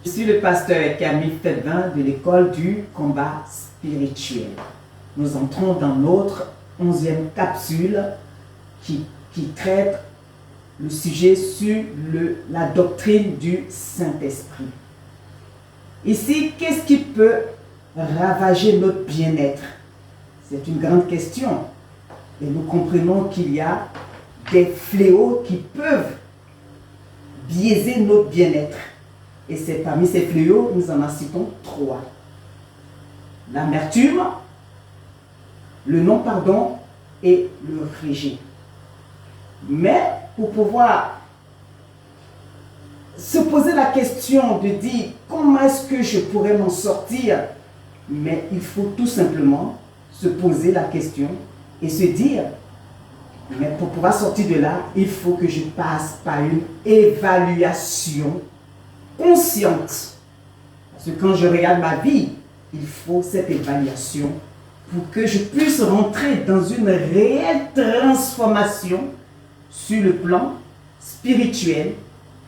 Je suis le pasteur Camille Fedvin de l'école du combat spirituel. Nous entrons dans notre 11e capsule qui traite le sujet sur la doctrine du Saint-Esprit. Ici, qu'est-ce qui peut ravager notre bien-être? C'est une grande question. Et nous comprenons qu'il y a des fléaux qui peuvent biaiser notre bien-être. Et c'est parmi ces fléaux, nous en citons 3. L'amertume, le non-pardon et le rejet. Mais pour pouvoir se poser la question de dire comment est-ce que je pourrais m'en sortir, mais il faut tout simplement se poser la question et se dire, mais pour pouvoir sortir de là, il faut que je passe par une évaluation consciente. Parce que quand je regarde ma vie, il faut cette évaluation pour que je puisse rentrer dans une réelle transformation sur le plan spirituel,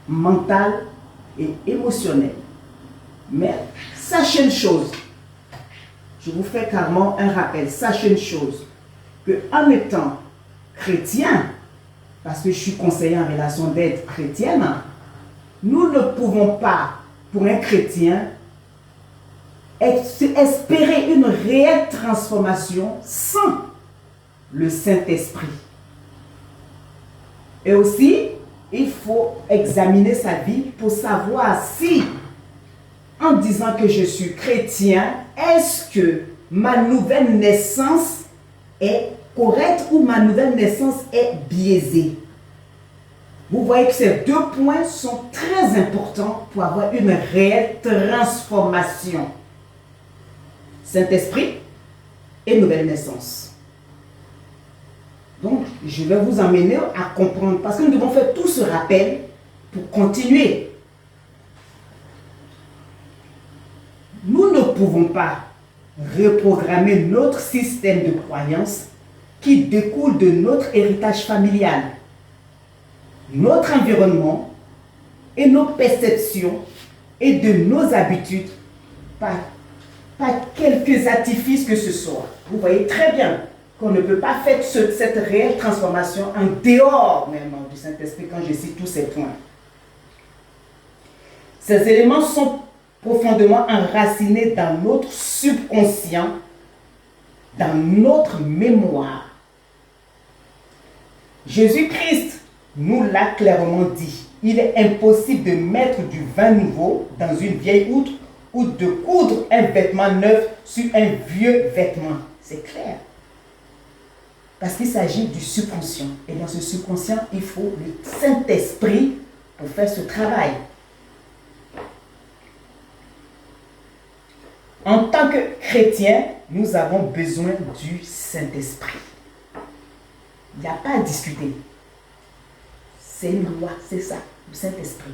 mental et émotionnel. Mais sachez une chose, je vous fais carrément un rappel, sachez une chose, qu'en étant chrétien, parce que je suis conseiller en relation d'aide chrétienne, nous ne pouvons pas, pour un chrétien, espérer une réelle transformation sans le Saint-Esprit. Et aussi, il faut examiner sa vie pour savoir si, en disant que je suis chrétien, est-ce que ma nouvelle naissance est correcte ou ma nouvelle naissance est biaisée? Vous voyez que ces 2 points sont très importants pour avoir une réelle transformation. Saint-Esprit et nouvelle naissance. Donc, je vais vous emmener à comprendre, parce que nous devons faire tout ce rappel pour continuer. Nous ne pouvons pas reprogrammer notre système de croyance qui découle de notre héritage familial, notre environnement et nos perceptions et de nos habitudes par quelques artifices que ce soit. Vous voyez très bien qu'on ne peut pas faire cette réelle transformation en dehors même du Saint-Esprit quand je cite tous ces points. Ces éléments sont profondément enracinés dans notre subconscient, dans notre mémoire. Jésus-Christ nous l'a clairement dit. Il est impossible de mettre du vin nouveau dans une vieille outre ou de coudre un vêtement neuf sur un vieux vêtement. C'est clair. Parce qu'il s'agit du subconscient. Et dans ce subconscient, il faut le Saint-Esprit pour faire ce travail. En tant que chrétiens, nous avons besoin du Saint-Esprit. Il n'y a pas à discuter. C'est une loi, c'est ça, le Saint-Esprit.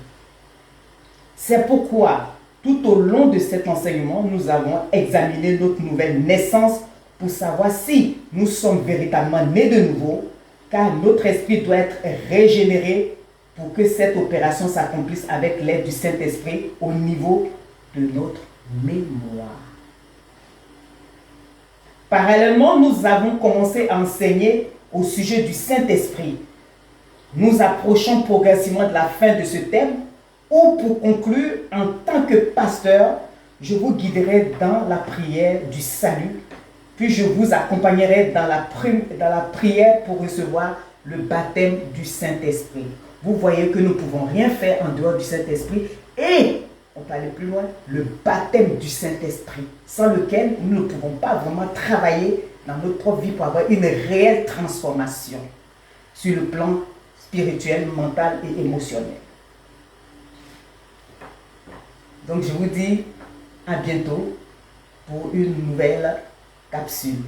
C'est pourquoi, tout au long de cet enseignement, nous avons examiné notre nouvelle naissance pour savoir si nous sommes véritablement nés de nouveau, car notre esprit doit être régénéré pour que cette opération s'accomplisse avec l'aide du Saint-Esprit au niveau de notre mémoire. Parallèlement, nous avons commencé à enseigner au sujet du Saint-Esprit. Nous approchons progressivement de la fin de ce thème, où pour conclure, en tant que pasteur, je vous guiderai dans la prière du salut, puis je vous accompagnerai dans la prière pour recevoir le baptême du Saint-Esprit. Vous voyez que nous ne pouvons rien faire en dehors du Saint-Esprit et, on peut aller plus loin, le baptême du Saint-Esprit, sans lequel nous ne pouvons pas vraiment travailler dans notre propre vie pour avoir une réelle transformation sur le plan spirituel, mental et émotionnel. Donc je vous dis à bientôt pour une nouvelle capsule.